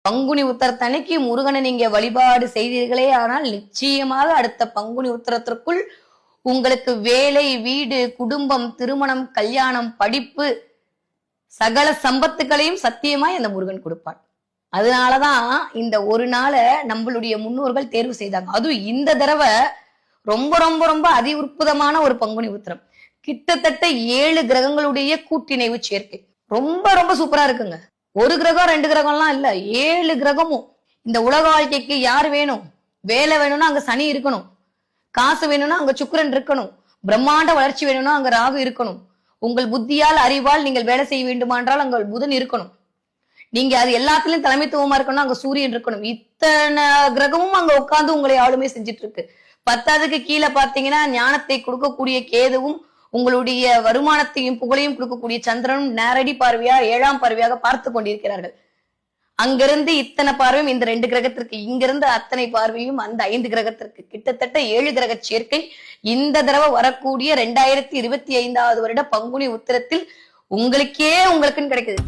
பங்குனி உத்தரத்தன்னைக்கு முருகனை நீங்க வழிபாடு செய்தீர்களே ஆனால் நிச்சயமாக அடுத்த பங்குனி உத்தரத்திற்குள் உங்களுக்கு வேலை, வீடு, குடும்பம், திருமணம், கல்யாணம், படிப்பு, சகல சம்பத்துகளையும் சத்தியமாய் அந்த முருகன் கொடுப்பான். அதனாலதான் இந்த ஒரு நாளை நம்மளுடைய முன்னோர்கள் தேர்வு செய்தாங்க. அதுவும் இந்த தடவை ரொம்ப ரொம்ப ரொம்ப அதி உற்புதமான ஒரு பங்குனி உத்திரம். கிட்டத்தட்ட 7 கிரகங்களுடைய கூட்டிணைவு சேர்க்கை. ரொம்ப ரொம்ப சூப்பரா இருக்குங்க. ஒரு கிரகம் 2 கிரகம்லாம் இல்ல, 7 கிரகமும். இந்த உலக வாழ்க்கைக்கு யார் வேணும்? வேலை வேணும்னா அங்க சனி இருக்கணும், காசு வேணும்னா அங்க சுக்கிரன் இருக்கணும், பிரம்மாண்ட வளர்ச்சி வேணும்னா அங்க ராகு இருக்கணும், உங்கள் புத்தியால் அறிவால் நீங்கள் வேலை செய்ய வேண்டுமானால் அங்க புதன் இருக்கணும், நீங்க அது எல்லாத்துலயும் தலைமைத்துவமா இருக்கணும் அங்க சூரியன் இருக்கணும். இத்தனை கிரகமும் அங்க உட்கார்ந்து உங்களை ஆளுமை செஞ்சுட்டு இருக்கு. 10க்கு கீழே பாத்தீங்கன்னா ஞானத்தை கொடுக்கக்கூடிய கேதுவும் உங்களுடைய வருமானத்தையும் புகழையும் கொடுக்கக்கூடிய சந்திரனும் நேரடி பார்வையா 7ஆம் பார்வையாக பார்த்து கொண்டிருக்கிறார்கள். அங்கிருந்து இத்தனை பார்வையும் இந்த 2 கிரகத்திற்கு, இங்கிருந்து அத்தனை பார்வையும் அந்த 5 கிரகத்திற்கு, கிட்டத்தட்ட 7 கிரக சேர்க்கை இந்த தடவை வரக்கூடிய 2025வது வருட பங்குனி உத்திரத்தில் உங்களுக்குன்னு கிடைக்குது.